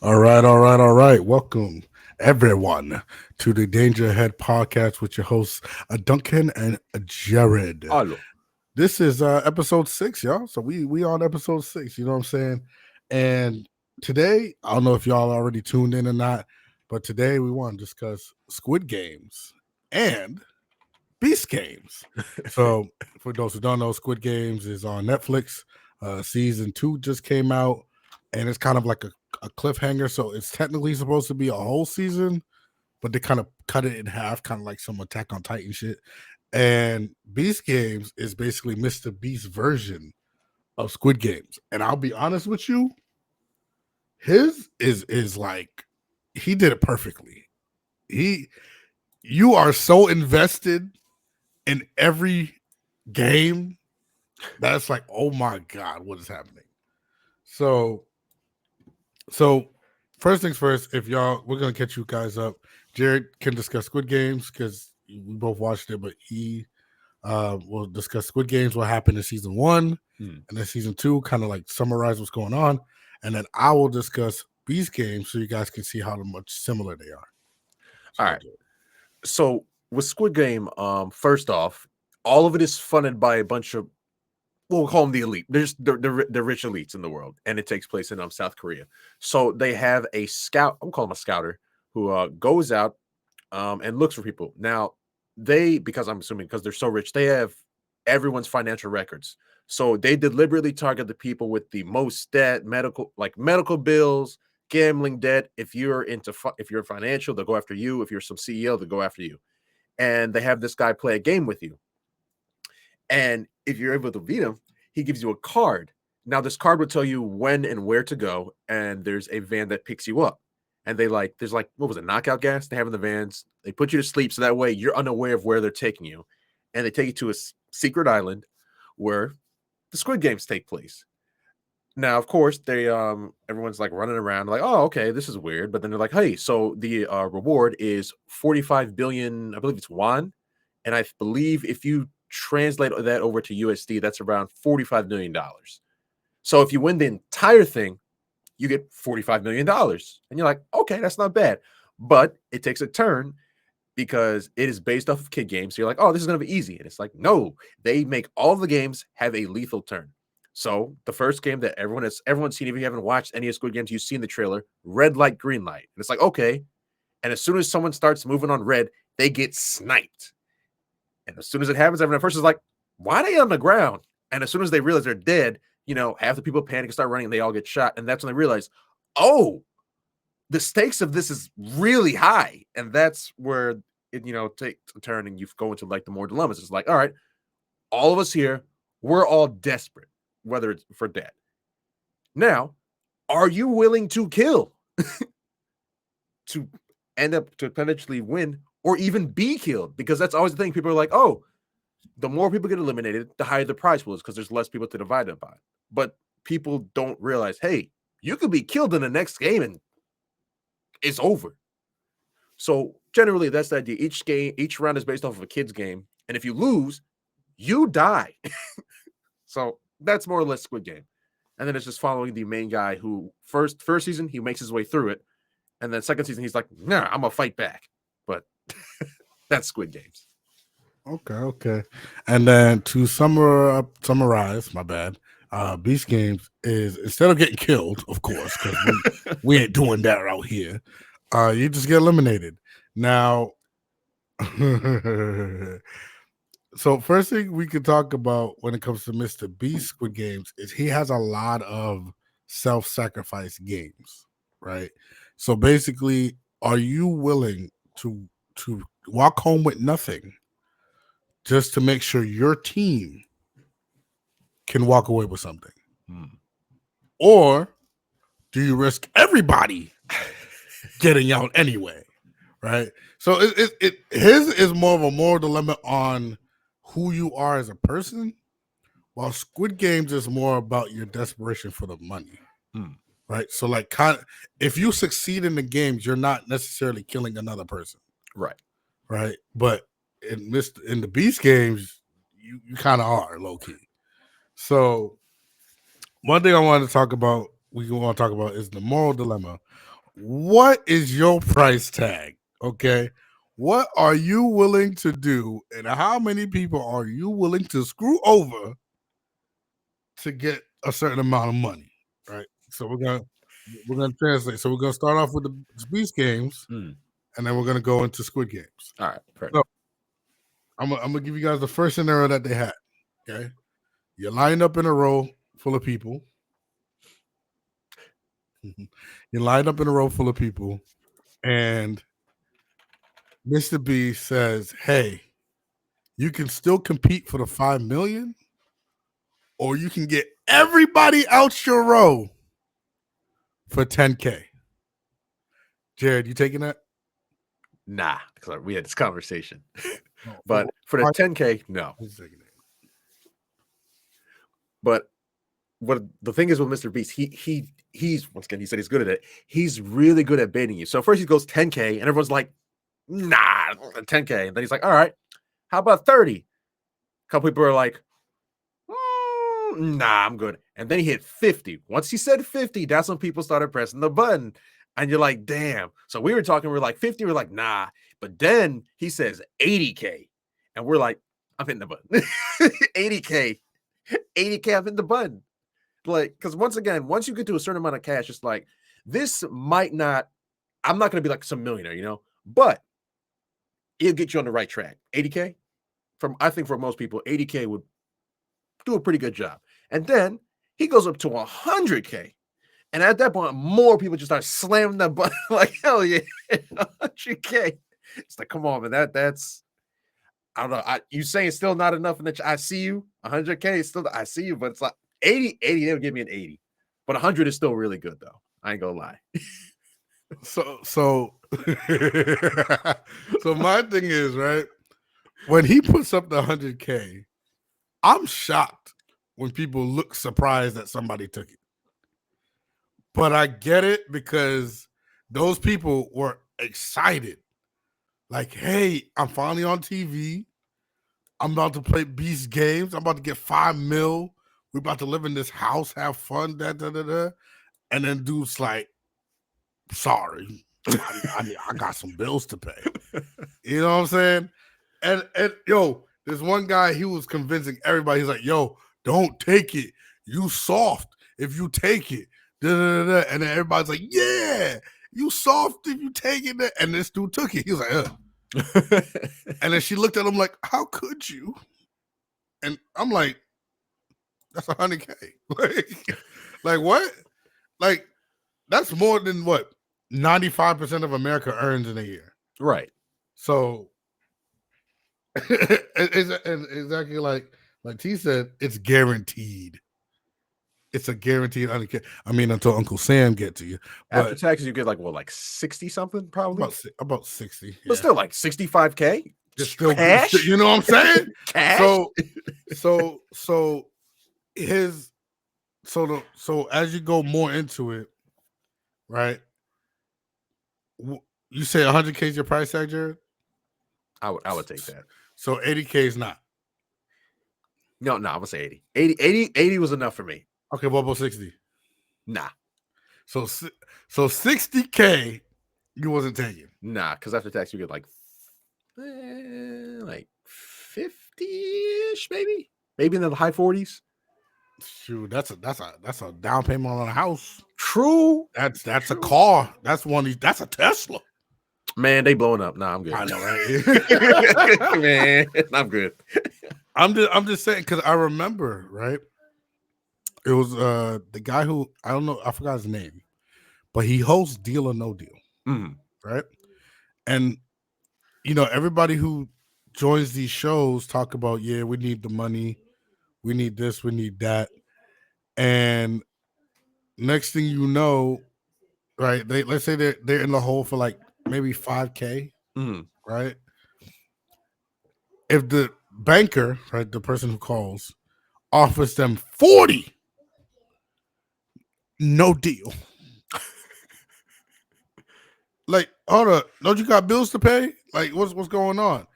All right. Welcome, everyone, to the Danger Ahead podcast with your hosts, Duncan and Jared. Hello. This is episode 6, y'all. So we on episode 6, you know what I'm saying? And today, I don't know if y'all already tuned in or not, but today we want to discuss Squid Games and Beast Games. So, for those who don't know, Squid Games is on Netflix. Season 2 just came out, and it's kind of like a cliffhanger. So, it's technically supposed to be a whole season, but they kind of cut it in half, kind of like some Attack on Titan shit. And Beast Games is basically Mr. Beast's version of Squid Games. And I'll be honest with you, his is like he did it perfectly. He You are so invested in every game that's like, oh my god, what is happening? So, so first things first, if y'all, we're gonna catch you guys up. Jared can discuss Squid Games because we both watched it, but he will discuss Squid Games, what happened in season 1, Hmm. and then season 2, kind of like summarize what's going on, and then I will discuss Beast Games so you guys can see how much similar they are. All So, right. So with Squid Game, first off, all of it is funded by a bunch of we'll call them the elite. There's the rich elites in the world, and it takes place in South Korea. So they have a scout. I'm calling him a scouter who goes out and looks for people. Now because I'm assuming because they're so rich, they have everyone's financial records. So they deliberately target the people with the most debt, medical bills, gambling debt. If you're if you're financial, they'll go after you. If you're some CEO, they'll go after you. And they have this guy play a game with you. And if you're able to beat him, he gives you a card. Now, this card will tell you when and where to go, and there's a van that picks you up. And there's what was it, knockout gas they have in the vans. They put you to sleep so that way you're unaware of where they're taking you. And they take you to a secret island where the Squid Games take place. Now, of course, they everyone's like running around like, oh, okay, this is weird. But then they're like, hey, so the reward is 45 billion, I believe it's won. And I believe if you translate that over to USD, that's around $45 million. So if you win the entire thing, you get $45 million. And you're like, okay, that's not bad. But it takes a turn because it is based off of kid games. So you're like, oh, this is going to be easy. And it's like, no, they make all the games have a lethal turn. So the first game that everyone's seen, if you haven't watched any of Squid Games, you've seen the trailer, red light, green light. And it's like, okay. And as soon as someone starts moving on red, they get sniped. And as soon as it happens, everyone at first is like, why are they on the ground? And as soon as they realize they're dead, half the people panic and start running and they all get shot. And that's when they realize, oh, the stakes of this is really high. And that's where it, takes a turn and you go into like the more dilemmas. It's like, all right, all of us here, we're all desperate, whether it's for debt. Now, are you willing to kill to end up to potentially win or even be killed? Because that's always the thing. People are like, oh, the more people get eliminated, the higher the prize pool is because there's less people to divide it by. But people don't realize, hey, you could be killed in the next game and it's over. So generally, that's the idea. Each round is based off of a kid's game. And if you lose, you die. So that's more or less Squid Game. And then it's just following the main guy who first season, he makes his way through it. And then second season, he's like, nah, I'm going to fight back. But that's Squid Games. Okay. And then to summarize, my bad. Beast Games is, instead of getting killed, of course, because we ain't doing that out here. You just get eliminated. Now, so first thing we could talk about when it comes to Mr. Beast Squid Games is he has a lot of self-sacrifice games, right? So basically, are you willing to walk home with nothing just to make sure your team can walk away with something? Or do you risk everybody getting out anyway? Right. So his is more of a moral dilemma on who you are as a person, while Squid Games is more about your desperation for the money. Right. So like if you succeed in the games, you're not necessarily killing another person. Right. But in the Beast Games, you kind of are low key. So one thing I wanted to talk about, we want to talk about is the moral dilemma what is your price tag? Okay. What are you willing to do? And how many people are you willing to screw over to get a certain amount of money? Right. So we're gonna translate. So we're gonna start off with the Beast games, Mm. and then we're gonna go into Squid games. All right. Fair So I'm gonna give you guys the first scenario that they had. Okay. You're lined up in a row full of people. You're lined up in a row full of people, and Mr. B says, "Hey, you can still compete for the 5 million, or you can get everybody out your row for 10K." Jared, you taking that? Nah, because we had this conversation. No. But for the 10K, no. Who's taking it? But what the thing is with Mr. Beast, he's once again, he said he's good at it. He's really good at baiting you. So first he goes 10K, and everyone's like, nah, 10K. And then he's like, all right, how about 30? A couple people are like, nah, I'm good. And then he hit 50. Once he said 50, that's when people started pressing the button. And you're like, damn. So we were like 50, we're like, nah. But then he says 80K. And we're like, I'm hitting the button. 80K. 80K, I'm hitting the button. Like, because once again, once you get to a certain amount of cash, it's like, this might not, I'm not going to be like some millionaire, but it'll get you on the right track. 80K, I think for most people, 80K would do a pretty good job. And then he goes up to 100K. And at that point, more people just start slamming that button like, hell yeah, 100K. It's like, come on, man, that's, I don't know. You saying it's still not enough in the I see you. 100K is still, I see you, but it's like 80, they would give me an 80. But 100 is still really good, though. I ain't gonna lie. So so my thing is, right, when he puts up the 100K, I'm shocked when people look surprised that somebody took it. But I get it because those people were excited. Like, hey, I'm finally on TV. I'm about to play Beast games. I'm about to get 5 mil. We're about to live in this house, have fun, da da da da. And then dude's like, sorry, I got some bills to pay. You know what I'm saying? And yo, there's one guy, he was convincing everybody. He's like, yo, don't take it. You soft if you take it. Da, da, da, da. And then everybody's like, yeah, you soft if you take it. And this dude took it. He was like, and then she looked at him like, how could you? And I'm like, that's 100K. Like what? Like, that's more than what 95% of America earns in a year. Right. So it's exactly like T said, it's guaranteed. It's a guaranteed 100K. I mean, until Uncle Sam get to you. After But taxes, you get like, what, like 60 something, probably? about 60. But Yeah. Still like 65K? It's still cash? good. You know what I'm saying? Cash? So as you go more into it, right? You say 100K is your price tag, Jared? I would take that. So 80K is not. No, I'm gonna say 80. 80 was enough for me. Okay, what about 60? Nah. So 60K you wasn't taking. Nah, because after tax you get like 50-ish, maybe in the high 40s. Shoot, that's a down payment on a house. True. That's a car. That's a Tesla. Man, they blowing up. Nah, I'm good. I know, right? Man, I'm good. I'm just saying, because I remember, right? It was the guy who, I don't know, I forgot his name, but he hosts Deal or No Deal, right? And everybody who joins these shows talk about, yeah, we need the money, we need this, we need that, and next thing you know, right? Let's say they're in the hole for like maybe 5K, right? If the banker, right, the person who calls, offers them 40, no deal. Like, hold up, don't you got bills to pay? Like, what's going on?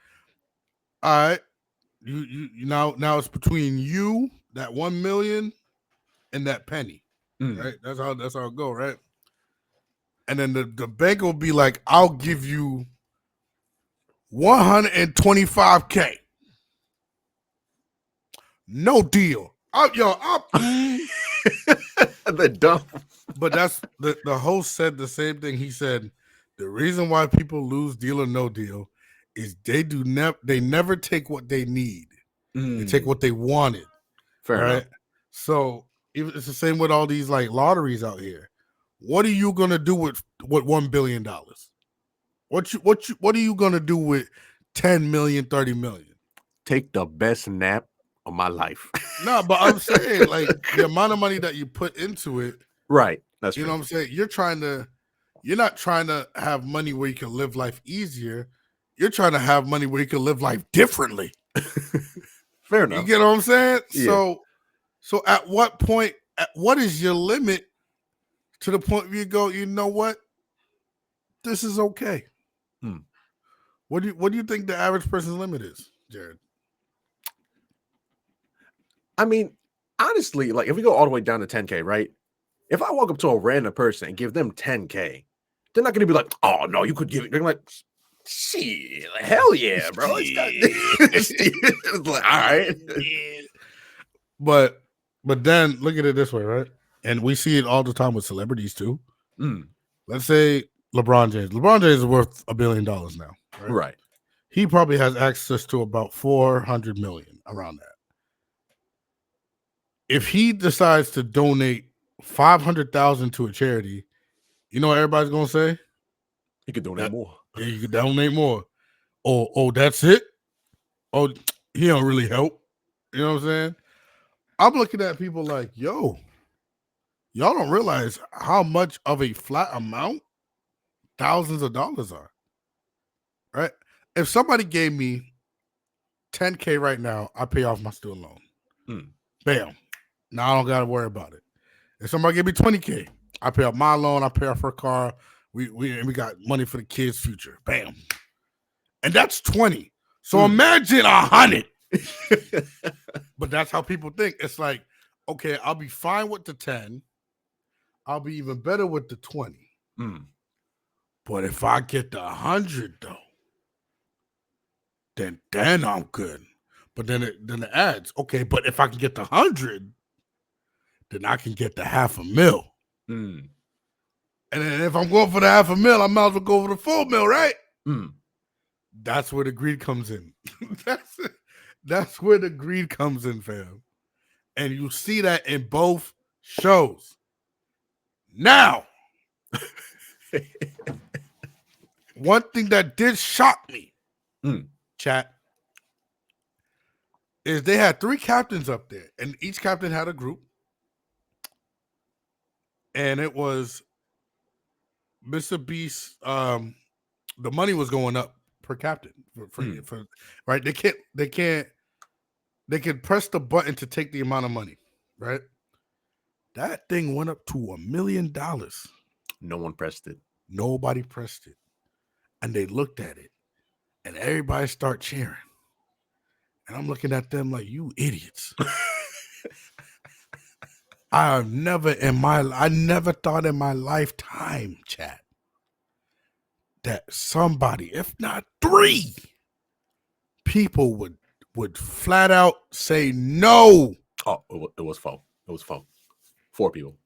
All right, you now it's between you, that 1 million, and that penny, right? That's how it go, right? and then the bank will be like, I'll give you $125K. No deal. The dumb. But that's the host said the same thing. He said the reason why people lose Deal or No Deal is they never take what they need. They take what they wanted. Fair enough. So it's the same with all these like lotteries out here. What are you gonna do with $1 billion? What are you gonna do with 10 million, 30 million? Take the best nap of my life. No, but I'm saying like the amount of money that you put into it. Right. That's you true. know what I'm saying? You're not trying to have money where you can live life easier. You're trying to have money where you can live life differently. Fair enough. You get what I'm saying? Yeah. So at what point, what is your limit to the point where you go, you know what? This is okay. What do you think the average person's limit is, Jared? I mean, honestly, like if we go all the way down to 10K, right? If I walk up to a random person and give them 10K, they're not going to be like, "Oh no, you could give it." They're like, "Shit, hell yeah, bro!" It's like, all right. But then look at it this way, right? And we see it all the time with celebrities too. Let's say LeBron James. LeBron James is worth $1 billion now, Right. He probably has access to about 400 million around that. If he decides to donate 500,000 to a charity, you know what everybody's gonna say? You could donate more. Yeah, you could donate more. Oh, that's it. Oh, he don't really help. You know what I'm saying? I'm looking at people like, yo, y'all don't realize how much of a flat amount thousands of dollars are. Right? If somebody gave me 10K right now, I pay off my student loan. Bam. Now I don't gotta worry about it. If somebody gave me 20K, I pay off my loan, I pay off her car. We got money for the kids' future. Bam. And that's 20. So imagine 100. But that's how people think. It's like, okay, I'll be fine with the 10. I'll be even better with the 20. But if I get the 100 though, then I'm good. But then it adds, okay, but if I can get the 100, then I can get the $500,000. And then if I'm going for the $500,000, I might as well go for the full $1 million, right? That's where the greed comes in. That's where the greed comes in, fam. And you see that in both shows. Now, one thing that did shock me, chat, is they had 3 captains up there, and each captain had a group. And it was Mr. Beast. The money was going up per captain for right. They can press the button to take the amount of money, right? That thing went up to $1 million. No one pressed it. Nobody pressed it. And they looked at it and everybody start cheering. And I'm looking at them like, you idiots. I never thought in my lifetime, chat, that somebody, if not 3 people would flat out say no. Oh, it was 4. It was 4. 4 people.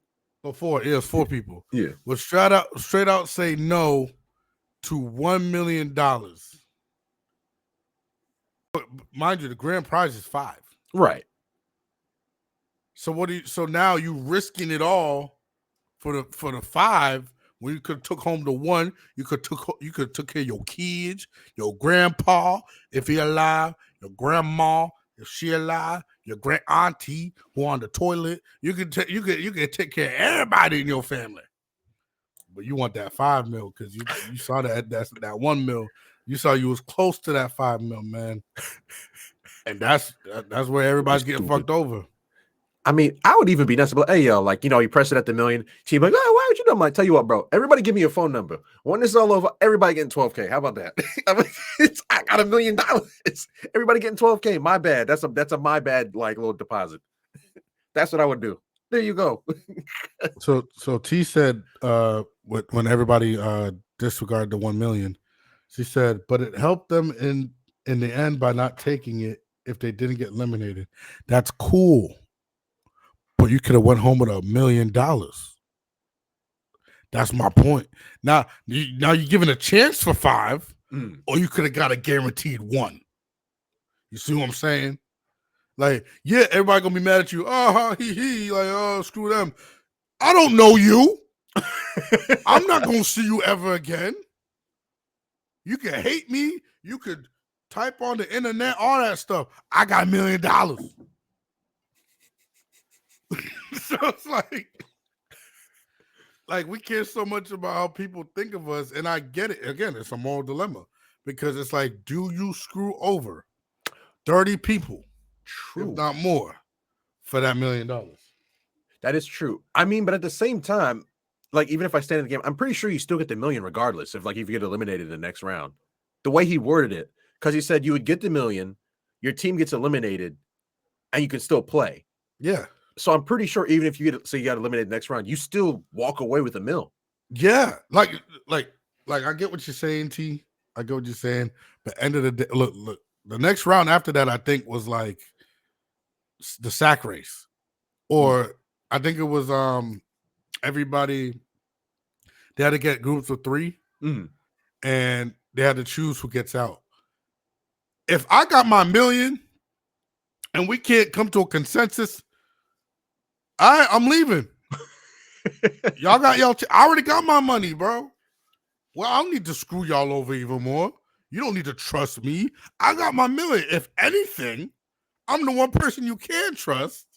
It was 4 people. Yeah. Would straight out say no to $1 million. But mind you, the grand prize is 5. Right. So now you risking it all for the 5 when you could took home the 1. You could took care of your kids, your grandpa if he alive, your grandma if she alive, your grand auntie who on the toilet. You could take care of everybody in your family. But you want that $5 million because you saw that $1 million. You saw you was close to that $5 million, man. And that's where everybody's getting fucked over. I mean, I would even be nice, but hey, yo, like, you know, you press it at the $1 million. She'd be like, oh, why would you know? I'm like, tell you what, bro, everybody give me your phone number. When this is all over, everybody getting 12K. How about that? I got $1 million. Everybody getting 12K. My bad. That's a my bad, like, little deposit. That's what I would do. There you go. So T said, when everybody disregarded the 1 million, she said, but it helped them in the end by not taking it if they didn't get eliminated. That's cool, but you could have went home with $1 million. That's my point. Now you're given a chance for 5, or you could have got a guaranteed 1. You see what I'm saying? Like, yeah, everybody gonna be mad at you. Oh, he, like, oh, screw them. I don't know you. I'm not gonna see you ever again. You can hate me. You could type on the internet, all that stuff. I got $1 million. So it's like we care so much about how people think of us, and I get it. Again, it's a moral dilemma because it's like, do you screw over 30 people, True, if not more, for that $1 million? That is true. I mean, but at the same time, like, even if I stand in the game, I'm pretty sure you still get the $1 million regardless if you get eliminated in the next round. The way he worded it, because he said you would get the $1 million, your team gets eliminated, and you can still play. Yeah. So I'm pretty sure even if you got eliminated next round, you still walk away with $1 million. Yeah. Like I get what you're saying, T. I get what you're saying. But end of the day, look, the next round after that, I think, was like the sack race. Or I think it was everybody, they had to get groups of 3, and they had to choose who gets out. If I got my $1 million and we can't come to a consensus, I'm leaving. Y'all got I already got my money, bro. Well, I don't need to screw y'all over even more. You don't need to trust me. I got my $1 million. If anything, I'm the one person you can trust.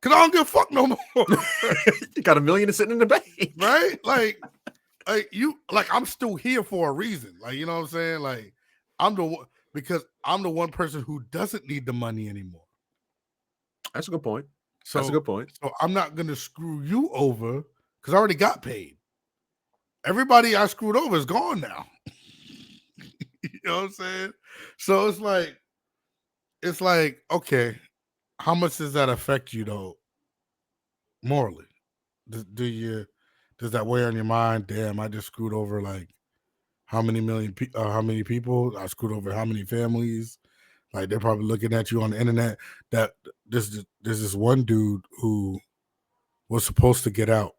Cause I don't give a fuck no more. You got $1 million sitting in the bank, right? Like I'm still here for a reason. Like, you know what I'm saying? Like, because I'm the one person who doesn't need the money anymore. That's a good point. That's a good point. So I'm not gonna screw you over because I already got paid. Everybody I screwed over is gone now. You know what I'm saying? So it's like, okay, how much does that affect you though? Morally, does that weigh on your mind? Damn, I just screwed over like how many people? I screwed over how many families? Like, they're probably looking at you on the internet. That there's this one dude who was supposed to get out.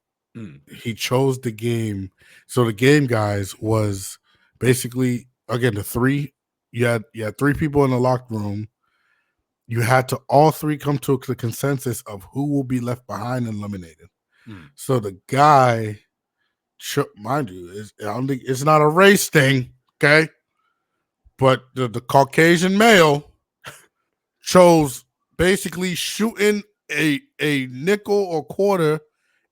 He chose the game. So the game, guys, was basically, again, the 3. You had 3 people in the locked room. You had to all 3 come to the consensus of who will be left behind and eliminated. So the guy, mind you, I don't think it's not a race thing, okay? But the Caucasian male chose basically shooting a nickel or quarter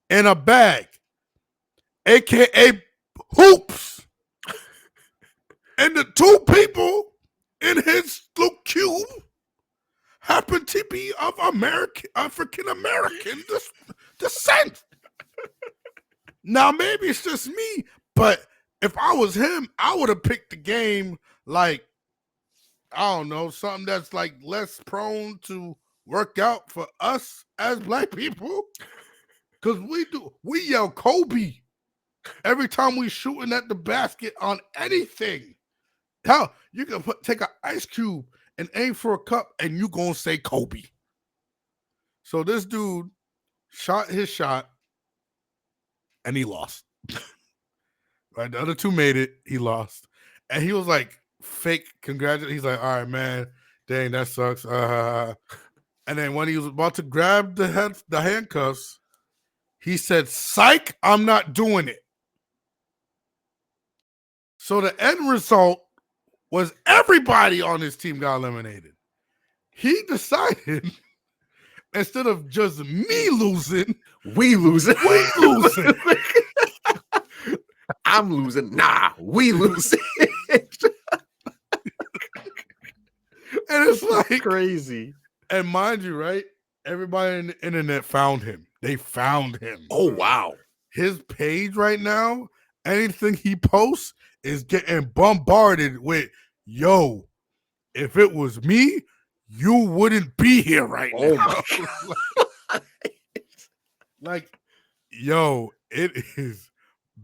in a bag, aka hoops. And the 2 people in his little cube happen to be of African American descent. Now, maybe it's just me, but if I was him, I would have picked the game like, I don't know, something that's like less prone to work out for us as Black people. Because we yell Kobe every time we shooting at the basket on anything. Hell, you can take an ice cube and aim for a cup and you gonna say Kobe. So this dude shot his shot and he lost. Right, the other 2 made it, he lost. And he was like, fake congratulations. He's like, all right, man, dang, that sucks. And then when he was about to grab the handcuffs, he said, psych, I'm not doing it. So the end result was everybody on his team got eliminated. He decided, instead of just me losing, we losing. I'm losing. Nah, we losing. And it's like crazy. And mind you, right? Everybody on the internet found him. They found him. Oh, wow. His page right now, anything he posts is getting bombarded with, yo, if it was me, you wouldn't be here right now. My God. Like, yo, it is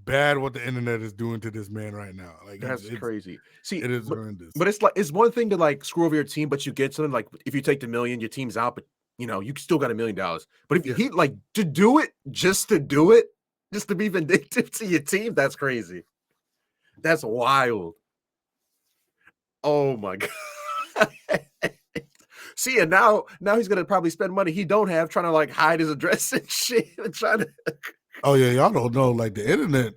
bad what the internet is doing to this man right now. Like, That's crazy. See, it is horrendous. but it's like it's one thing to like screw over your team, but you get something like if you take the million, your team's out, but you still got $1 million. But if Yeah. he like to do it, just to do it, just to be vindictive to your team, that's crazy. That's wild. Oh my god. See, and now he's gonna probably spend money he don't have trying to like hide his address and shit and trying to. Oh yeah, y'all don't know. Like the internet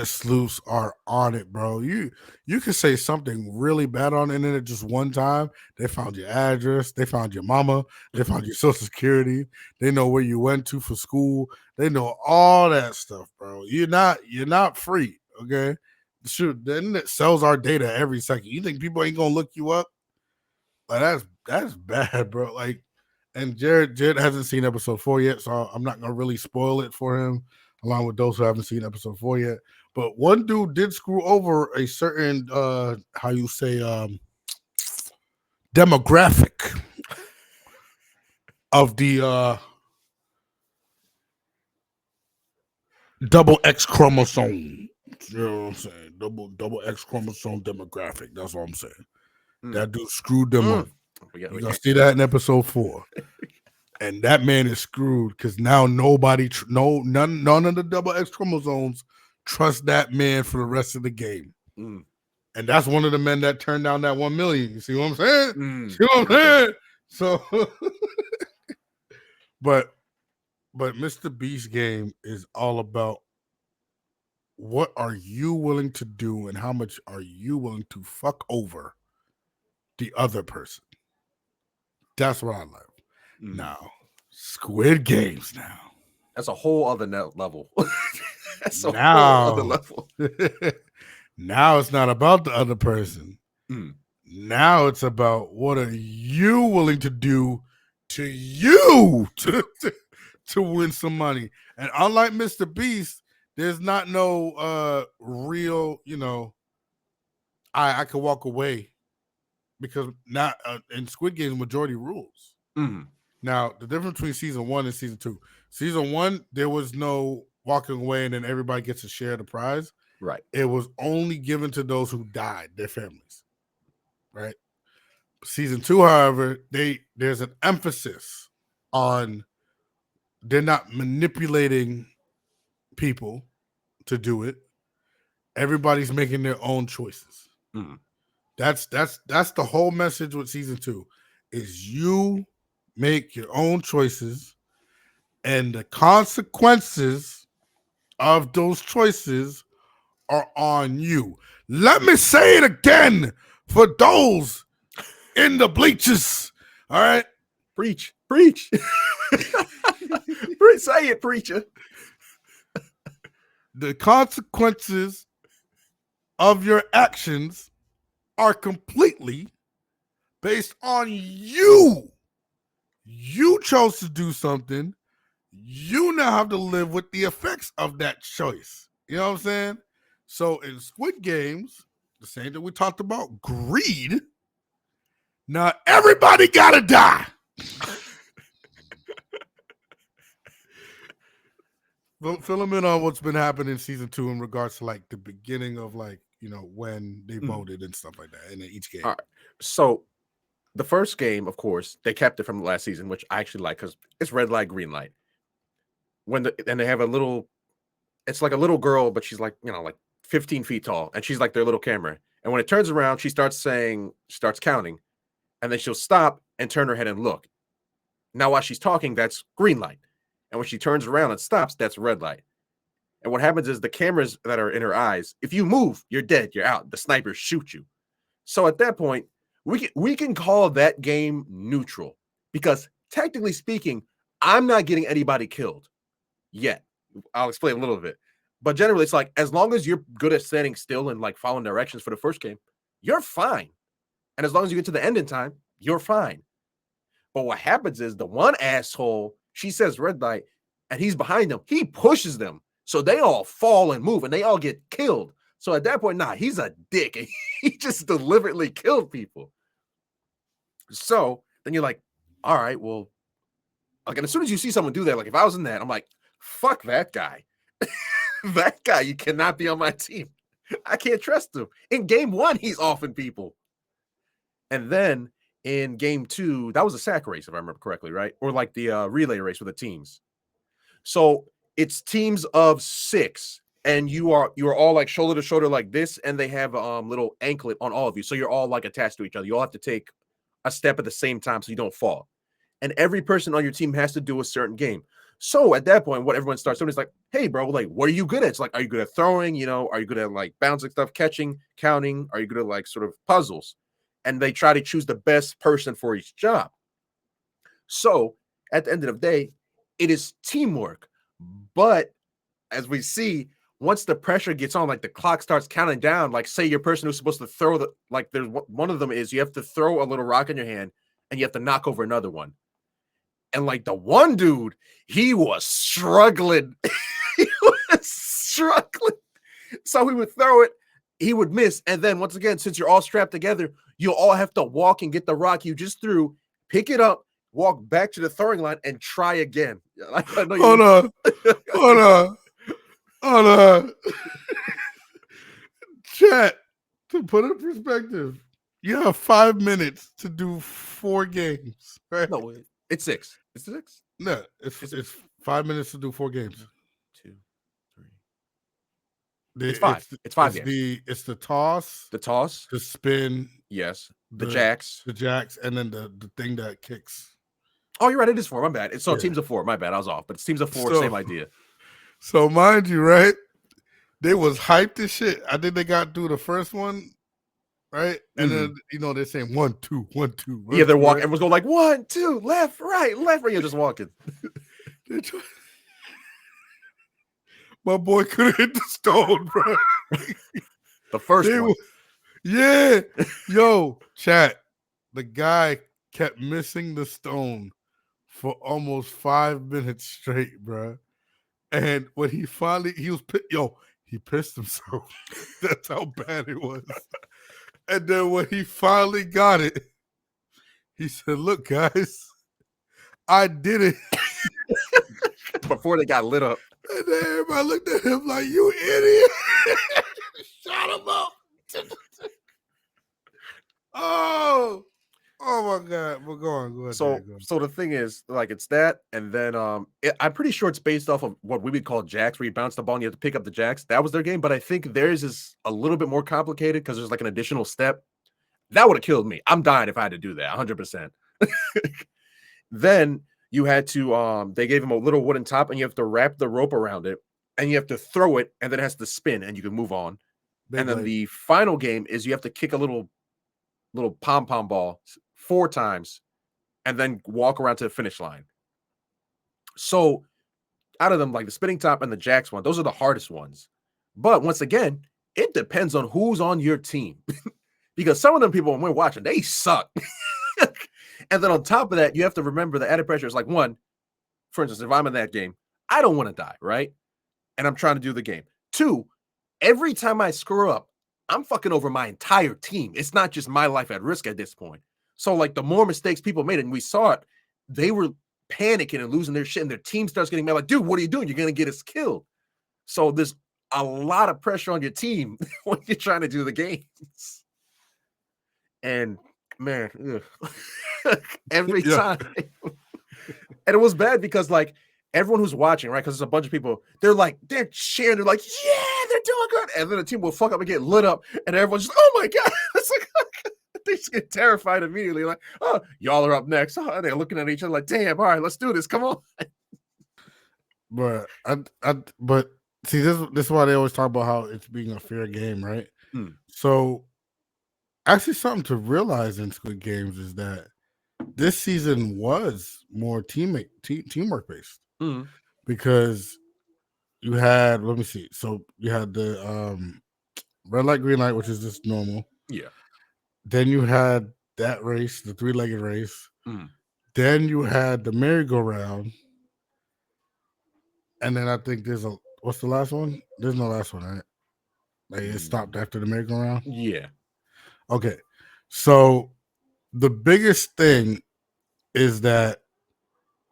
sleuths are on it, bro. You can say something really bad on the internet just one time. They found your address, they found your mama, they found your social security, they know where you went to for school, they know all that stuff, bro. You're not free, okay? Shoot, the internet sells our data every second. You think people ain't gonna look you up? Like that's bad, bro. Like, and Jared hasn't seen episode 4 yet, so I'm not gonna really spoil it for him, along with those who haven't seen episode 4 yet. But one dude did screw over a certain how you say demographic of the double X chromosome. You know what I'm saying? Double X chromosome demographic. That's what I'm saying. That dude screwed them up. You're gonna see that in episode 4. And that man is screwed because now none of the double X chromosomes trust that man for the rest of the game. And that's one of the men that turned down that 1 million. You see what I'm saying? See what I'm saying? So but Mr. Beast game is all about what are you willing to do and how much are you willing to fuck over the other person. That's what I love. Now, Squid Games now. That's a whole other level. That's a now, whole other level. Now it's not about the other person. Now it's about what are you willing to do to you to win some money. And unlike Mr. Beast, there's not no real, I could walk away because now in Squid Games majority rules. Now, the difference between season 1 and season 2. Season 1, there was no walking away and then everybody gets to share the prize. Right. It was only given to those who died, their families. Right. Season 2, however, there's an emphasis on they're not manipulating people to do it. Everybody's making their own choices. That's the whole message with season 2 is you make your own choices and the consequences of those choices are on you. Let me say it again for those in the bleachers. All right. Preach. Say it, preacher. The consequences of your actions are completely based on you. You chose to do something. You now have to live with the effects of that choice. You know what I'm saying? So in Squid Games, the same thing we talked about, greed. Now everybody gotta die. Fill them in on what's been happening in season 2 in regards to like the beginning of like, when they voted and stuff like that in each game. All right. So the first game, of course, they kept it from the last season, which I actually like because it's red light, green light. And they have it's like a little girl, but she's like, like 15 feet tall, and she's like their little camera. And when it turns around, she starts counting, and then she'll stop and turn her head and look. Now, while she's talking, that's green light. And when she turns around and stops, that's red light. And what happens is the cameras that are in her eyes, if you move, you're dead, you're out. The snipers shoot you. So at that point, we can call that game neutral because technically speaking, I'm not getting anybody killed yet. I'll explain a little bit. But generally, it's like as long as you're good at standing still and like following directions for the first game, you're fine. And as long as you get to the end in time, you're fine. But what happens is the one asshole, she says red light, and he's behind them. He pushes them. So they all fall and move and they all get killed. So at that point, he's a dick. And he just deliberately killed people. So then you're like, all right, well, like, and as soon as you see someone do that, like if I was in that, I'm like, fuck that guy. That guy, you cannot be on my team. I can't trust him. In game 1, he's offing people. And then in game 2, that was a sack race, if I remember correctly, right? Or like the relay race with the teams. So it's teams of 6, and you are all like shoulder to shoulder like this, and they have little anklet on all of you. So you're all like attached to each other. You all have to take a step at the same time so you don't fall. And every person on your team has to do a certain game. So at that point, what everyone starts doing is like, hey, bro, like, what are you good at? It's like, are you good at throwing? You know, are you good at like bouncing stuff, catching, counting? Are you good at like sort of puzzles? And they try to choose the best person for each job. So at the end of the day, it is teamwork. But as we see, once the pressure gets on, like the clock starts counting down, like say your person who's supposed to throw the, like there's one of them is you have to throw a little rock in your hand and you have to knock over another one. And like the one dude, he was struggling. He was struggling. So he would throw it, he would miss. And then once again, since you're all strapped together, you'll all have to walk and get the rock you just threw, pick it up, walk back to the throwing line, and try again. Hold on. Hold on. Hold on. Chat, to put it in perspective, you have 5 minutes to do 4 games. Right? No, it's 6. It's 6? No, it's 5 minutes to do 4 games. 2, 3. It's 5. It's 5 games. It's the toss, the spin, yes, the jacks, and then the thing that kicks. Oh, you're right. It is 4. My bad. It's teams of 4. My bad. I was off. But it's teams of 4. Same idea. So mind you, right? They was hyped as shit. I think they got through the first one, right? And then they're saying 1, 2, 1, 2. Yeah, they're walking. Everyone's going like 1, 2, left, right. You're just walking. My boy couldn't hit the stone, bro. The first one. Yeah. Yo, chat. The guy kept missing the stone for almost 5 minutes straight, bro. And when he pissed himself. That's how bad it was. And then when he finally got it, he said, "Look, guys, I did it." Before they got lit up. And then everybody looked at him like, "You idiot." Shut him up. Oh my God. We're going. So the thing is, like, it's that, and then I'm pretty sure it's based off of what we would call jacks, where you bounce the ball and you have to pick up the jacks. That was their game, but I think theirs is a little bit more complicated because there's like an additional step. That would have killed me. I'm dying if I had to do that, 100%. Then you had to they gave him a little wooden top, and you have to wrap the rope around it, and you have to throw it, and then it has to spin, and you can move on. And then the final game is you have to kick a little pom-pom ball 4 times and then walk around to the finish line. So out of them, like the spinning top and the jacks one, those are the hardest ones. But once again, it depends on who's on your team. Because some of them people, when we're watching, they suck. And then on top of that, you have to remember the added pressure is like, 1, for instance, if I'm in that game, I don't want to die, right? And I'm trying to do the game. 2, every time I screw up, I'm fucking over my entire team. It's not just my life at risk at this point. So, like, the more mistakes people made, and we saw it, they were panicking and losing their shit, and their team starts getting mad. Like, dude, what are you doing? You're going to get us killed. So there's a lot of pressure on your team when you're trying to do the games. And, man, every time. And it was bad because, like, everyone who's watching, right? Because there's a bunch of people, they're cheering, they're like, yeah, they're doing good. And then the team will fuck up and get lit up, and everyone's just, oh my God. It's like, they just get terrified immediately. Like, oh, y'all are up next. Oh, they're looking at each other like, damn, all right, let's do this. Come on. But but see, this is why they always talk about how it's being a fair game, right? So actually something to realize in Squid Games is that this season was more teamwork based. Because you had, let me see. So you had the red light, green light, which is just normal. Yeah. Then you had that race, the 3-legged race. Then you had the merry-go-round. And then I think what's the last one? There's no last one, right? Like it stopped after the merry-go-round? Yeah. Okay. So the biggest thing is that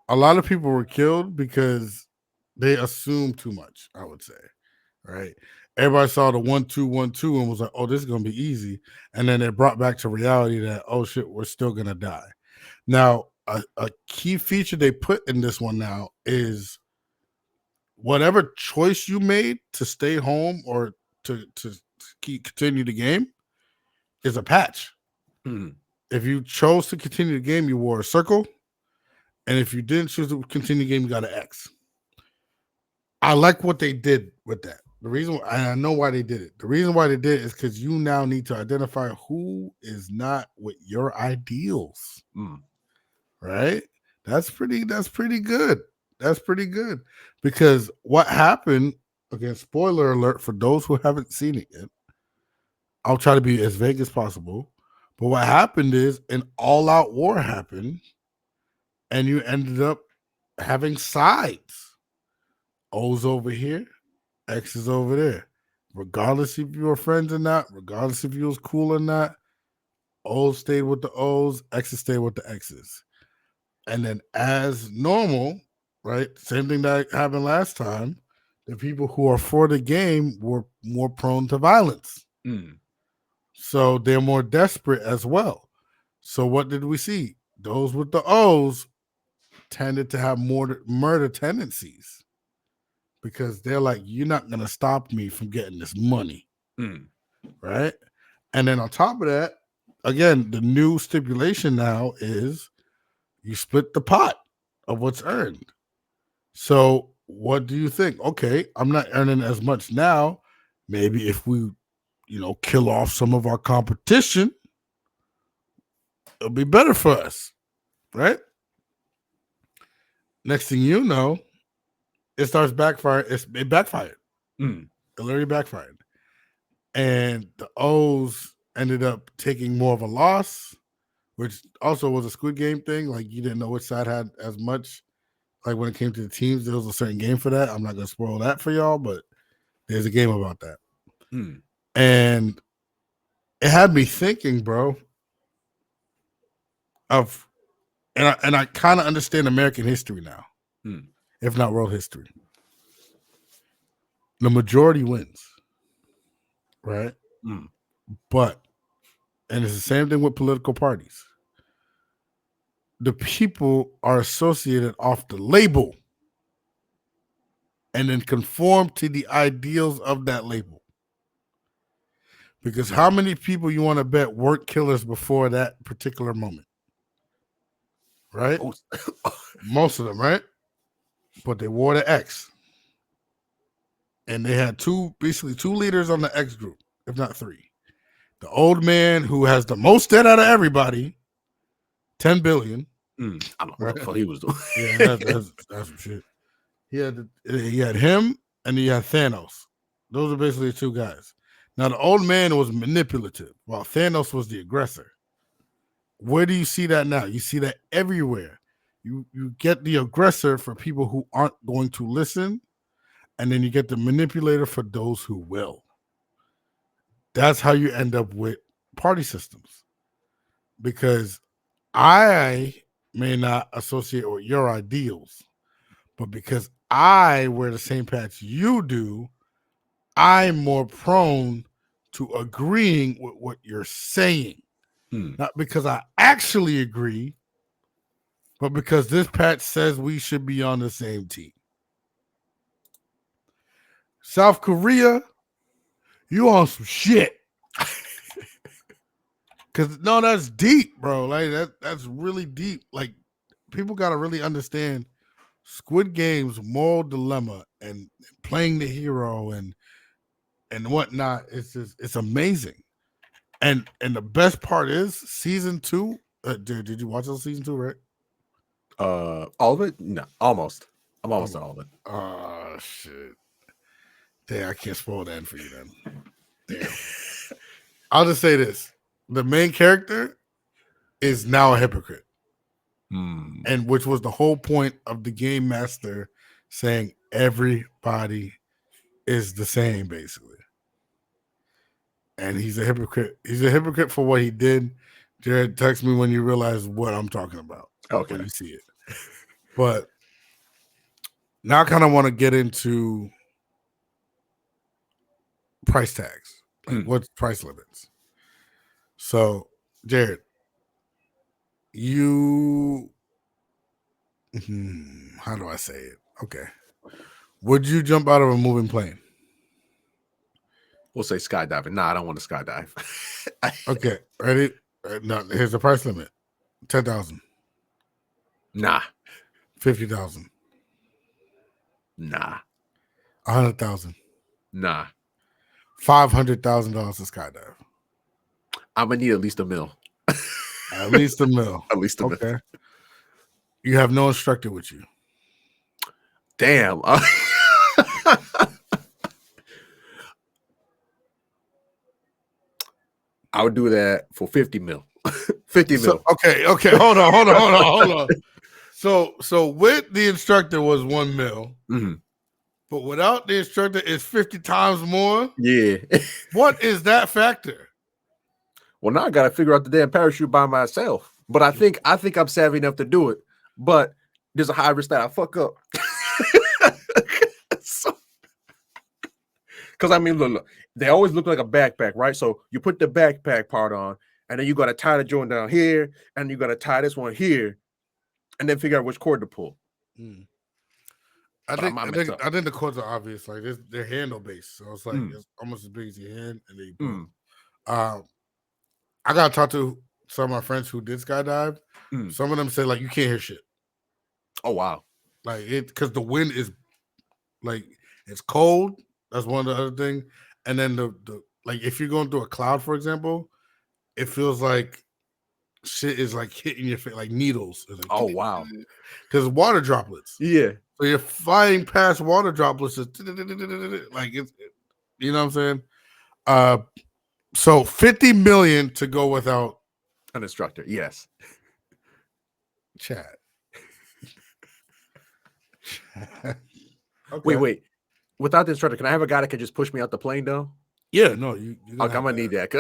a lot of people were killed because They assume too much, I would say. Right? Everybody saw the 1-2-1-2 and was like, "Oh, this is gonna be easy," and then it brought back to reality that, "Oh shit, we're still gonna die." Now, a key feature they put in this one now is whatever choice you made to stay home or to continue the game is a patch. Mm. If you chose to continue the game, you wore a circle, and if you didn't choose to continue the game, you got an X. I like what they did with that. The reason, and I know why they did it. The reason why they did it is because you now need to identify who is not with your ideals. Mm. Right? That's pretty good. That's pretty good. Because what happened, again, spoiler alert for those who haven't seen it yet. I'll try to be as vague as possible. But what happened is an all-out war happened, and you ended up having sides. O's over here, X's over there. Regardless if you were friends or not, regardless if you was cool or not, O's stayed with the O's, X's stayed with the X's. And then as normal, right? Same thing that happened last time. The people who are for the game were more prone to violence. Mm. So they're more desperate as well. So what did we see? Those with the O's tended to have more murder tendencies because they're like, you're not going to stop me from getting this money. Mm. Right. And then on top of that, again, the new stipulation now is you split the pot of what's earned. So what do you think? Okay, I'm not earning as much now. Maybe if we, kill off some of our competition, it'll be better for us, right? Next thing you know, it starts backfiring. It backfired. Mm. It literally backfired. And the O's ended up taking more of a loss, which also was a Squid Game thing. Like you didn't know which side had as much. Like when it came to the teams, there was a certain game for that. I'm not gonna spoil that for y'all, but there's a game about that. Mm. And it had me thinking, bro, of and I kind of understand American history now, Mm. if not world history. The majority wins, right? Mm. But and it's the same thing with political parties. The people are associated off the label and then conform to the ideals of that label. Because how many people you want to bet weren't killers before that particular moment? Right? Most of them, right? But they wore the X. And they had basically two leaders on the X group, if not three. The old man who has the most debt out of everybody, 10 billion. Mm. I don't know Right? what the fuck he was doing. Yeah, that's some shit. He had him and he had Thanos. Those are basically the two guys. Now the old man was manipulative, while Thanos was the aggressor. Where do you see that now? You see that everywhere. You get the aggressor for people who aren't going to listen, and then you get the manipulator for those who will. That's how you end up with party systems. Because I may not associate with your ideals, but because I wear the same patch you do, I'm more prone to agreeing with what you're saying. Mm. Not because I actually agree, but because this patch says we should be on the same team. South Korea, you on some shit. Cause no, that's deep, bro. Like that's really deep. Like people gotta really understand Squid Game's moral dilemma and playing the hero and whatnot. It's amazing. And the best part is season 2. Did you watch season 2, right? All of it? No, almost. I'm almost done all of it. Oh shit. Damn, I can't spoil that for you then. Damn. I'll just say this. The main character is now a hypocrite. Mm. And which was the whole point of the game master saying everybody is the same, basically. And he's a hypocrite. He's a hypocrite for what he did. Jared, text me when you realize what I'm talking about. Okay. When you see it. But Now I kind of want to get into price tags. Like what's price limits? So, Jared, you how do I say it? Okay. Would you jump out of a moving plane? We'll say skydiving. Nah, I don't want to skydive. Okay, ready? No, here's the price limit: 10,000, Nah, 50,000, nah, 100,000, nah. $500,000 to skydive. I'm gonna need at least $1 million. At least $1 million. At least $1 million. Okay. You have no instructor with you. Damn. I would do that for 50 mil. 50 mil. Okay. Hold on. So with the instructor was $1 million, but without the instructor, it's 50 times more. Yeah. What is that factor? Well, now I gotta figure out the damn parachute by myself. But I think I'm savvy enough to do it. But there's a high risk that I fuck up. Because I mean, look, they always look like a backpack, right? So you put the backpack part on, and then you got to tie the joint down here, and you got to tie this one here, and then figure out which cord to pull. I think the cords are obvious. Like they're handle based, so it's like it's almost as big as your hand, and then you pull. I gotta talk to some of my friends who did skydive. Some of them say like you can't hear shit. Oh wow! Like it because the wind is like it's cold. That's one of the other things. And then the like if you're going through a cloud, for example, it feels like shit is like hitting your face like needles. Like, oh wow! Because water droplets. Yeah. So you're flying past water droplets, like it's, you know what I'm saying? So 50 million to go without an instructor. Yes. Chat. Okay. Wait. Without the instructor, can I have a guy that can just push me out the plane, though? Yeah, no. I'm gonna need that,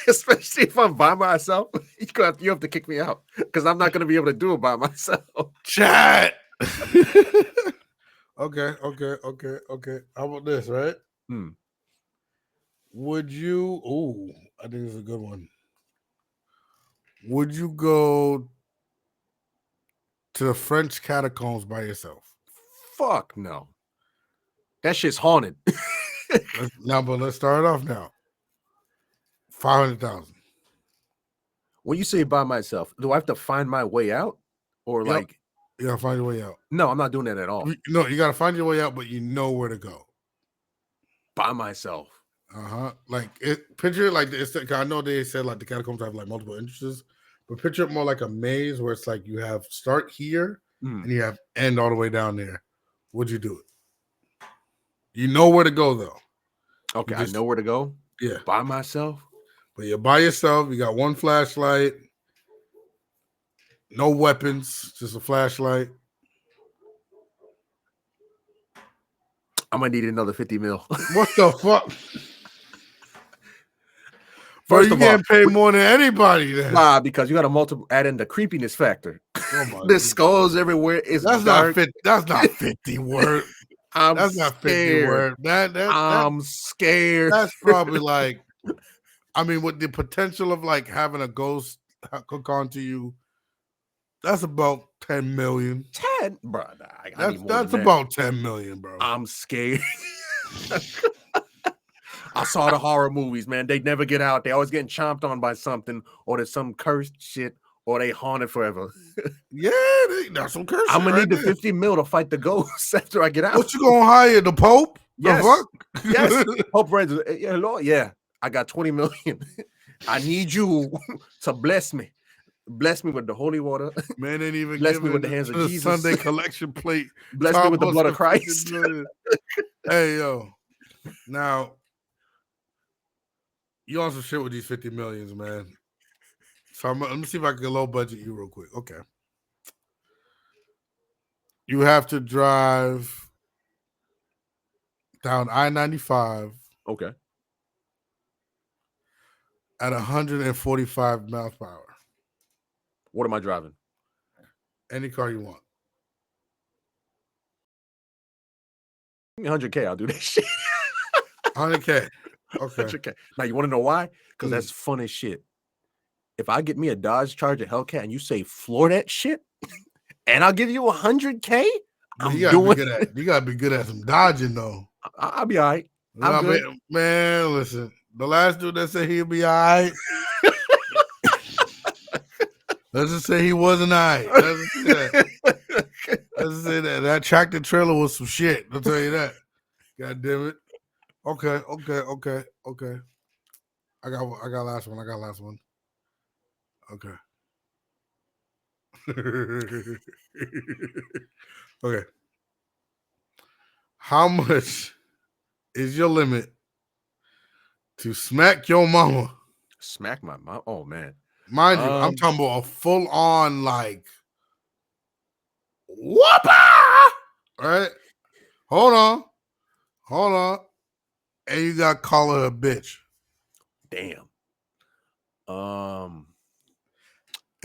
especially if I'm by myself. You have to kick me out because I'm not gonna be able to do it by myself. Chat. Okay. How about this, right? Would you? Oh, I think it's a good one. Would you go to the French catacombs by yourself? Fuck no. That shit's haunted. But let's start it off now. 500,000. When you say by myself, do I have to find my way out, or like you gotta find your way out? No, I'm not doing that at all. No, you gotta find your way out, but you know where to go. By myself. Like picture it like this. I know they said like the catacombs have like multiple entrances, but picture it more like a maze where it's like you have start here and you have end all the way down there. Would you do it? You know where to go though. Okay, I know where to go. Yeah, by myself. But you're by yourself. You got one flashlight, no weapons, just a flashlight. I'm gonna need another 50 mil. What the fuck? First you can't pay more than anybody then. Nah, because you got to add in the creepiness factor. Oh the skulls everywhere. That's dark. That's not 50 word. That's not 50 word. I'm scared. That's probably like, I mean, with the potential of like having a ghost hook onto you, that's about 10 million. 10, bro. That's about 10 million, bro. I'm scared. I saw the horror movies, man. They never get out. They always getting chomped on by something, or there's some cursed shit, or they haunted forever. Yeah, that's some cursed. I'm gonna need the 50 mil to fight the ghosts after I get out. What you gonna hire the Pope? Yes, the fuck? Yes. Pope Reds. Yeah, Lord. Yeah, I got 20 million. I need you to bless me. Bless me with the holy water. Man, ain't even bless me with the hands of Jesus. Sunday collection plate. Bless me with the blood of Christ. Hey, yo. Now, you on some shit with these 50 millions, man. So let me see if I can low budget you real quick. Okay. You have to drive down I-95. Okay. At 145 miles per hour. What am I driving? Any car you want. 100K, I'll do that shit. 100K. Okay. 100K. Now you want to know why? Because Mm. that's fun as shit. If I get me a Dodge Charger Hellcat and you say floor that shit, and I'll give you 100K, But you I'm gotta be doing. good at you gotta be good at some dodging though. I'll be all right. You I'm know what I good. mean? Man, listen. The last dude that said he'd be all right. Let's just say he wasn't all right. Let's just say that. Let's just say that tractor trailer was some shit. I'll tell you that. God damn it. Okay. I got last one. Okay. Okay. How much is your limit to smack your mama? Smack my mouth. Oh man. Mind you, I'm talking about a full on like whoopah. Right? Hold on. And you got to call her a bitch. Damn.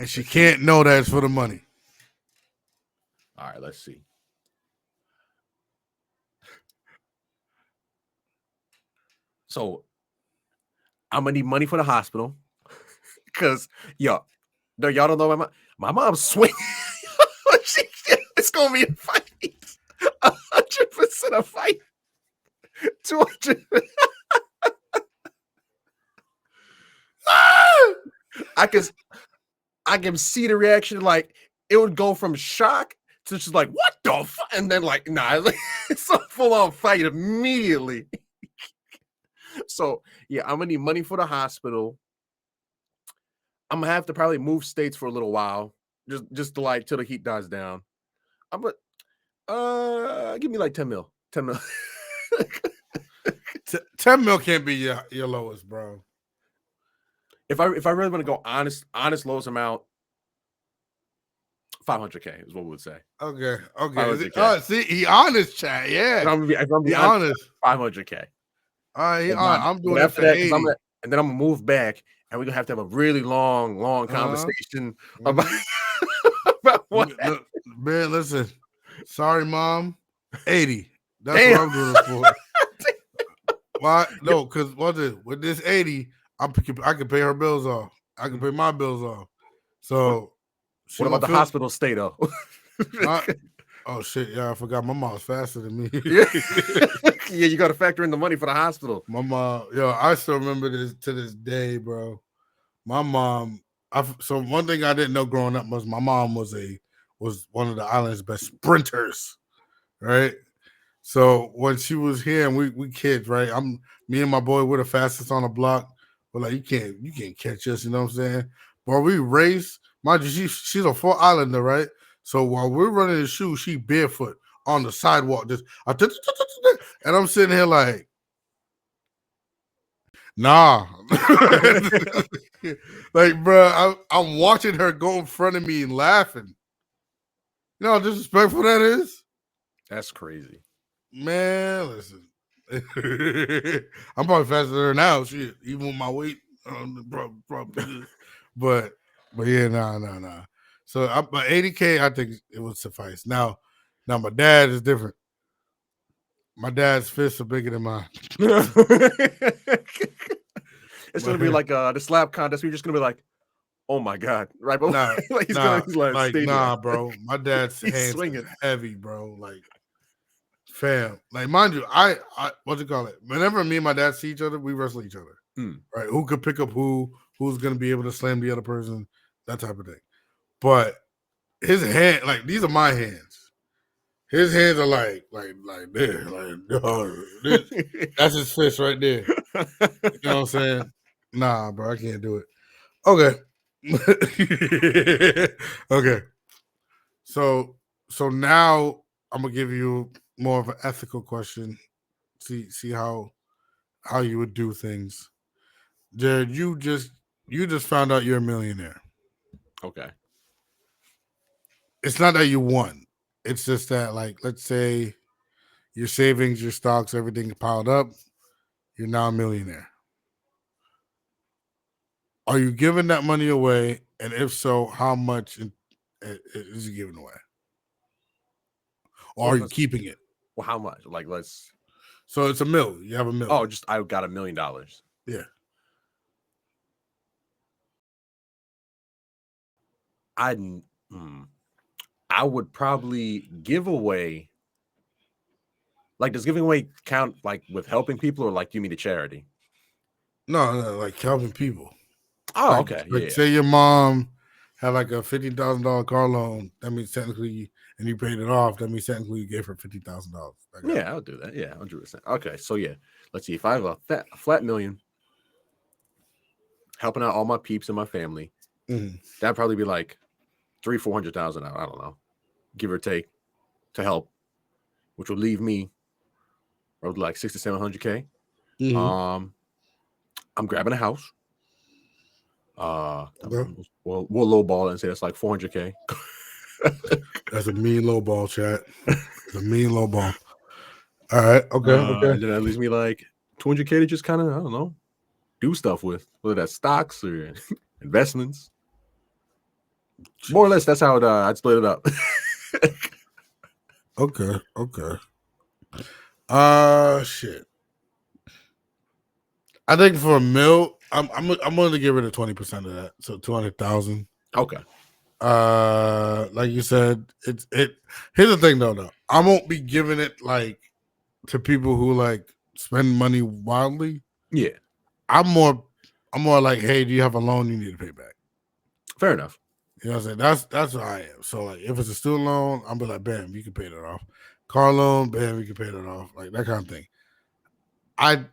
And she can't know that it's for the money. All right, let's see. So I'm gonna need money for the hospital. Cause y'all don't know my mom's swing. It's gonna be a fight. 100% a fight. 200. I can see the reaction. Like it would go from shock to just like what the fuck, and then like nah, it's a full on fight immediately. So yeah, I'm gonna need money for the hospital. I'm gonna have to probably move states for a little while, just to like till the heat dies down. I'm gonna give me like 10 mil. 10 mil. 10 mil can't be your lowest, bro. If I really want to go honest lowest amount, 500K is what we would say. Okay. 500K. See, he honest, chat. Yeah. If I'm be honest. 500K. All right, I'm doing it for that, 80. and then I'm gonna move back, and we're gonna have to have a really long conversation about, about what. Man, listen. Sorry, mom. 80. That's Damn. what I'm doing it for. Why? No, because with this 80, I can pay her bills off. I can pay my bills off. So what about the hospital stay though? Oh shit! Yeah, I forgot. My mom's faster than me. Yeah, you got to factor in the money for the hospital. My mom, I still remember this to this day, bro. My mom. So one thing I didn't know growing up was my mom was one of the island's best sprinters, right? So when she was here and we kids, right? Me and my boy, we're the fastest on the block. But like you can't catch us, you know what I'm saying? But we race, mind you, she's a Fort Islander, right? So while we're running the shoes, she barefoot on the sidewalk, just and I'm sitting here like, nah. Like, bro, I'm watching her go in front of me and laughing. You know how disrespectful that is? That's crazy. Man, listen. I'm probably faster than her now. Shit, even with my weight, probably. But yeah, nah. So, but 80K, I think it would suffice. Now, my dad is different. My dad's fists are bigger than mine. It's gonna be like the slap contest. We're just gonna be like, oh my god, right? But nah, he's like nah, bro. My dad's hands swinging heavy, bro. Like, fam, like mind you, I what you call it? Whenever me and my dad see each other, we wrestle each other. Right? Who could pick up who's gonna be able to slam the other person, that type of thing. But his hand, like these are my hands. His hands are like there, this. That's his fist right there. You know what I'm saying? Nah, bro, I can't do it. Okay. Okay. So now I'm gonna give you more of an ethical question. See how you would do things. Jared, you just found out you're a millionaire. Okay. It's not that you won. It's just that, like, let's say your savings, your stocks, everything piled up. You're now a millionaire. Are you giving that money away? And if so, how much is you giving away? Or are you keeping it? Well, how much? Like, let's. So it's $1 million. You have $1 million. Oh, just I got $1 million. Yeah. I would probably give away. Like, does giving away count like with helping people, or like you mean a charity? No, like helping people. Oh, Like, okay, like yeah. say your mom had like a $50,000 car loan. That means technically, and you paid it off. That means technically you gave her $50,000. Yeah, I'll do that. Yeah, 100%. Okay, so yeah, let's see. If I have a flat million, helping out all my peeps and my family, that'd probably be like 300,000-400,000 out. I don't know, give or take, to help, which would leave me with like 600K to 700K. I'm grabbing a house. We'll lowball and say that's like 400K. That's a mean low ball, chat. It's a mean low ball. All right. Okay. And then that leaves me like 200K to just kind of, I don't know, do stuff with, whether that's stocks or investments. More or less, that's how I'd split it up. Okay. Shit. I think for $1 million, I'm going to give rid of 20% of that, so 200,000. Okay. Like you said, it. Here's the thing, though. I won't be giving it like to people who like spend money wildly. Yeah. I'm more like, hey, do you have a loan you need to pay back? Fair enough. You know what I'm saying? That's what I am. So like, if it's a student loan, I'll be like, bam, you can pay that off. Car loan, bam, you can pay that off. Like that kind of thing. I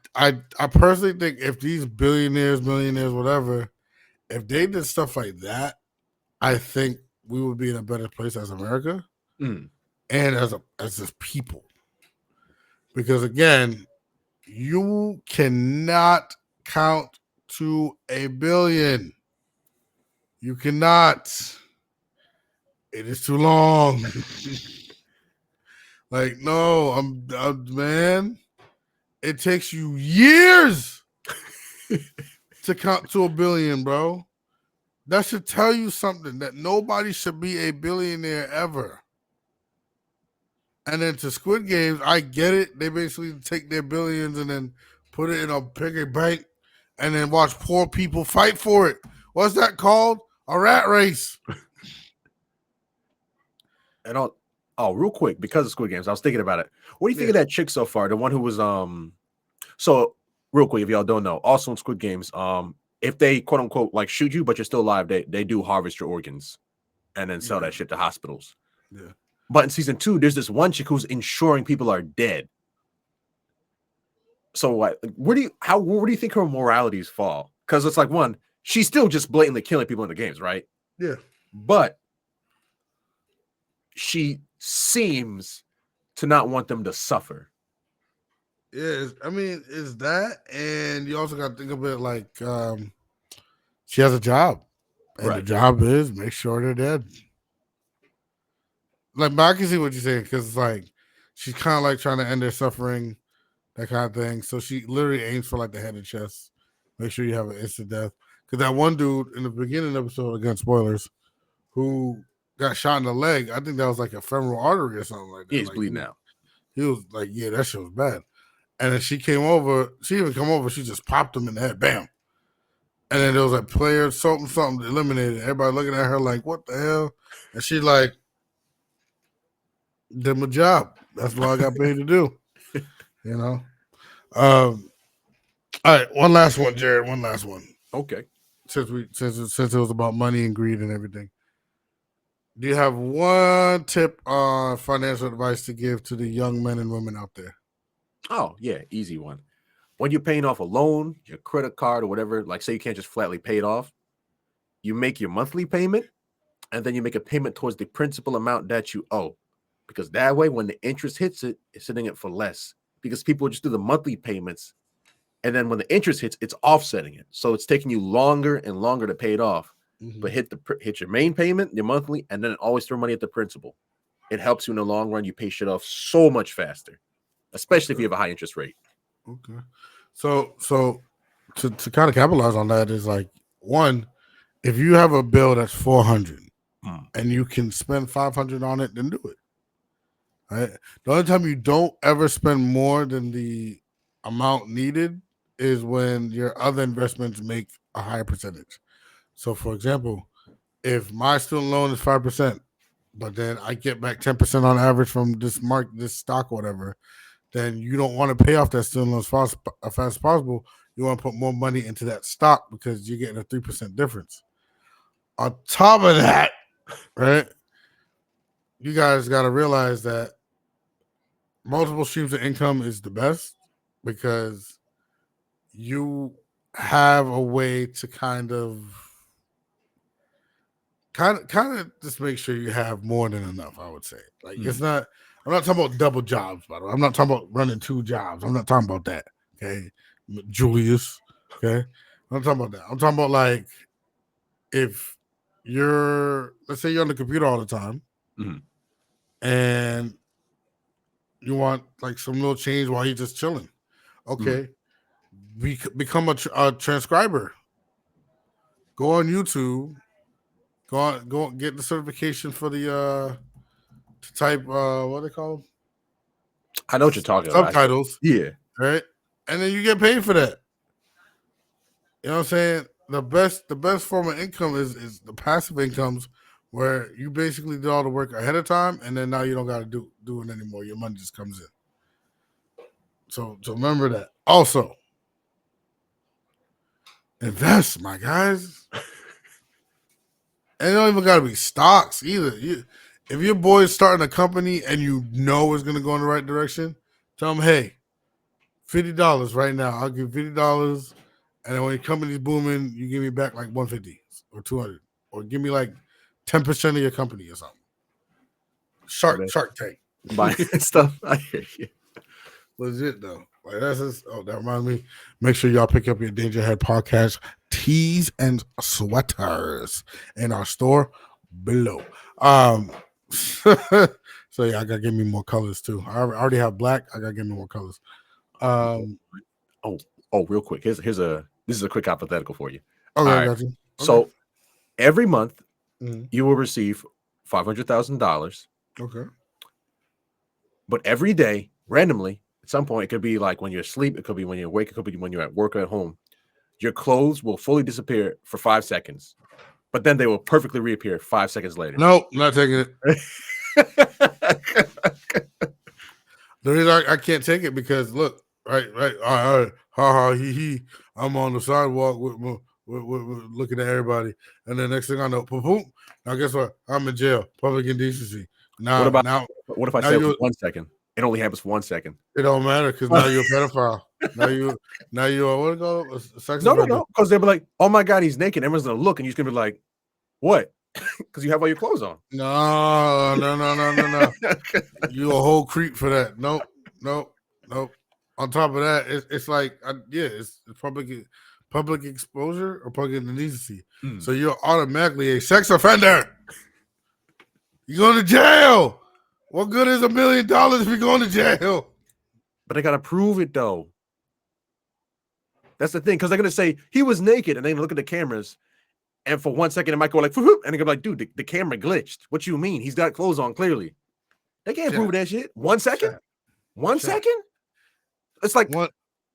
personally think if these billionaires, millionaires, whatever, if they did stuff like that, I think we would be in a better place as America and as just people. Because again, you cannot count to 1 billion. You cannot. It is too long. Like, no, I'm man. It takes you years to count to 1 billion, bro. That should tell you something, that nobody should be a billionaire ever. And then to Squid Games, I get it. They basically take their billions and then put it in a piggy bank and then watch poor people fight for it. What's that called? A rat race. And real quick, because of Squid Games, I was thinking about it. What do you think of that chick so far? The one who was so real quick, if y'all don't know, also in Squid Games, if they quote unquote like shoot you, but you're still alive, they do harvest your organs and then sell that shit to hospitals. Yeah. But in season 2, there's this one chick who's ensuring people are dead. So what? Where do you think her moralities fall? Because it's like, one, she's still just blatantly killing people in the games, right? Yeah. But she seems to not want them to suffer. Yeah, I mean, it's that, and you also got to think of it like she has a job, and the job is make sure they're dead. Like, but I can see what you're saying, because it's like she's kind of like trying to end their suffering, that kind of thing. So she literally aims for like the head and chest, make sure you have an instant death. Because that one dude in the beginning episode, again, spoilers, who got shot in the leg, I think that was like a femoral artery or something like that. Yeah, he's like, bleeding out. He was like, yeah, that shit was bad. And then she came over. She didn't come over. She just popped him in the head. Bam. And then there was a player, something eliminated. Everybody looking at her like, what the hell? And she like, did my job. That's what I got paid to do. You know? All right. One last one, Jared. One last one. Okay. Since it was about money and greed and everything. Do you have one tip on financial advice to give to the young men and women out there? Oh, yeah, easy one. When you're paying off a loan, your credit card or whatever, like say you can't just flatly pay it off, you make your monthly payment and then you make a payment towards the principal amount that you owe. Because that way, when the interest hits it, it's hitting it for less. Because people just do the monthly payments, and then when the interest hits, it's offsetting it. So it's taking you longer and longer to pay it off. But hit your main payment, your monthly, and then always throw money at the principal. It helps you in the long run. You pay shit off so much faster, especially if you have a high interest rate. Okay. So to kind of capitalize on that is like, one, if you have a bill that's $400 and you can spend $500 on it, then do it. Right? The only time you don't ever spend more than the amount needed is when your other investments make a higher percentage. So, for example, if my student loan is 5%, but then I get back 10% on average from this stock, or whatever, then you don't want to pay off that student loan as fast as possible. You want to put more money into that stock because you're getting a 3% difference. On top of that, right? You guys got to realize that multiple streams of income is the best because you have a way to kind of just make sure you have more than enough. I would say, like, it's not. I'm not talking about double jobs, by the way. I'm not talking about running 2 jobs. I'm not talking about that. Okay, Julius. Okay, I'm not talking about that. I'm talking about, like, if let's say you're on the computer all the time, and you want like some little change while you're just chilling. Okay, become a transcriber. Go on YouTube. Go get the certification for the to type what they call them? I know what you're talking about. Subtitles. Yeah. Right? And then you get paid for that. You know what I'm saying? The best form of income is the passive incomes where you basically do all the work ahead of time and then now you don't gotta do it anymore. Your money just comes in. So remember that. Also, invest, my guys. And it don't even gotta be stocks either. If your boy's starting a company and you know it's gonna go in the right direction, tell him, hey, $50 right now. I'll give $50, and then when your company's booming, you give me back like 150 or 200, or give me like 10% of your company or something. Shark Tank. Buying stuff. I hear you. Legit though. Like, that's just, that reminds me. Make sure y'all pick up your Danger Head podcast tees and sweaters in our store below. So yeah, I gotta give me more colors too. I already have black. I gotta give me more colors. Real quick. This is a quick hypothetical for you. Okay, All right. got you. Okay. So every month you will receive $500,000. Okay. But every day, randomly, at some point, it could be like when you're asleep, it could be when you're awake, it could be when you're at work or at home. Your clothes will fully disappear for 5 seconds, but then they will perfectly reappear 5 seconds later. Nope, not taking it. The reason I can't take it because look, right, all right, ha, he. I'm on the sidewalk with looking at everybody, and then next thing I know, boom. Now guess what? I'm in jail, public indecency. Now, what if I say 1 second? It only happens for 1 second. It don't matter because now you're a pedophile. Now you are what do you call it? A sex offender. No, because they'll be like, oh my god, he's naked. Everyone's gonna look, and you're just gonna be like, what? Because you have all your clothes on. No. You a whole creep for that. Nope. On top of that, it's like, it's public exposure or public indecency. So you're automatically a sex offender. You're going to jail. What good is $1 million if you're going to jail? But they gotta prove it though. That's the thing, because they're gonna say he was naked, and they're gonna look at the cameras, and for 1 second it might go like, and they're gonna be like, dude, the camera glitched. What you mean? He's got clothes on clearly. They can't prove that shit. 1 second? 1 second? It's like one.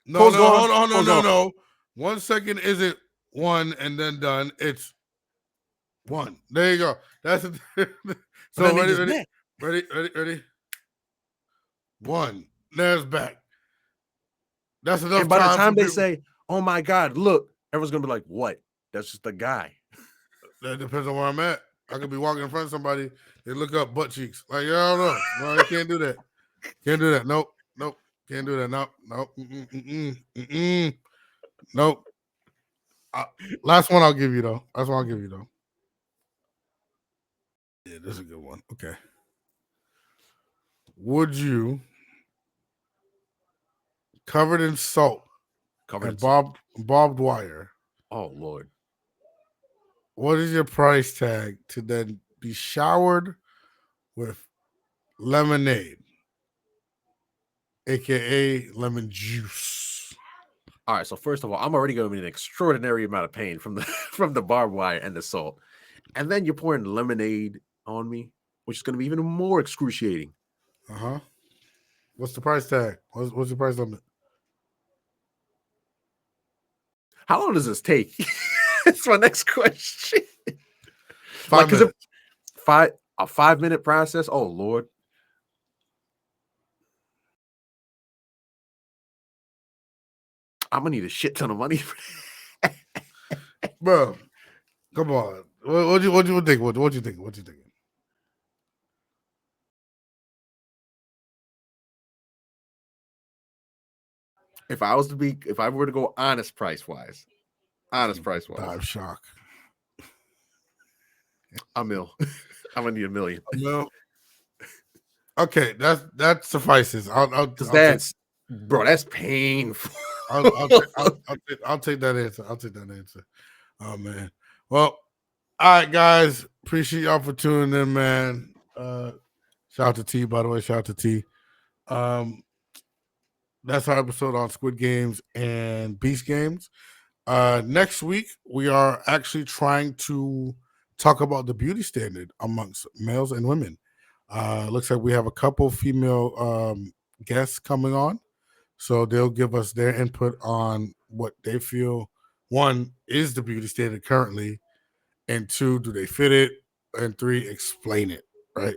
No. 1 second isn't one and then done. It's one. There you go. That's it. So ready. One. There's back. That's enough. And by the time they say, "Oh my God, look," everyone's gonna be like, "What? That's just a guy." That depends on where I'm at. I could be walking in front of somebody. They look up butt cheeks. Like, I don't know. No, you can't do that. Can't do that. Nope. Can't do that. Nope. Nope. Last one I'll give you though. Yeah, this is a good one. Okay. Would you, covered in salt and barbed wire? Oh Lord. What is your price tag to then be showered with lemonade, aka lemon juice? All right. So first of all, I'm already going to be in an extraordinary amount of pain from the barbed wire and the salt, and then you're pouring lemonade on me, which is going to be even more excruciating. Uh-huh. What's the price tag? What's the price limit? How long does this take? That's my next question. 5 Because minutes. a 5-minute process. Oh Lord, I'm gonna need a shit ton of money for that. Bro, come on. What you think? What you think? What you thinking? If I were to go honest price wise, Dive shock. a mil. I'm gonna need $1 million No. Okay, that suffices. because I'll take that's painful. I'll take that answer. I'll take that answer. Oh man. Well, all right, guys. Appreciate y'all for tuning in, man. Shout out to T, by the way. Shout out to T. Um, that's our episode on Squid Games and Beast Games. Next week we are actually trying to talk about the beauty standard amongst males and women. Looks like we have a couple female guests coming on, so they'll give us their input on what they feel. One is the beauty standard currently, and two, do they fit it? And three, explain it, right?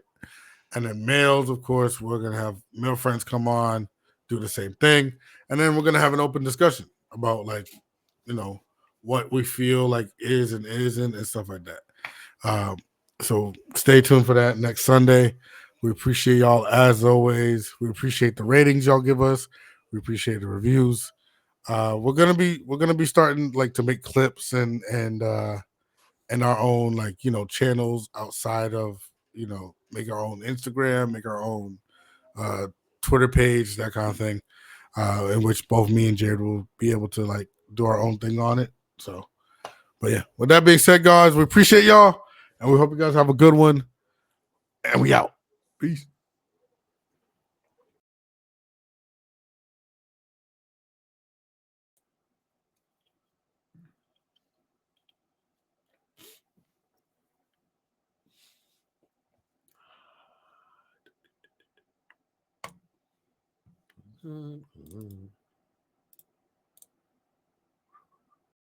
And then males, of course, we're gonna have male friends come on, do the same thing, and then we're gonna have an open discussion about like, you know, what we feel like is and isn't and stuff like that. Um, so stay tuned for that next Sunday. We appreciate y'all as always. We appreciate the ratings y'all give us. We appreciate the reviews. We're gonna be starting like to make clips and our own like channels outside of make our own Instagram, make our own uh Twitter page, that kind of thing, in which both me and Jared will be able to like do our own thing on it. So, but yeah, with that being said, guys, we appreciate y'all and we hope you guys have a good one. And we out. Peace. Mm-hmm.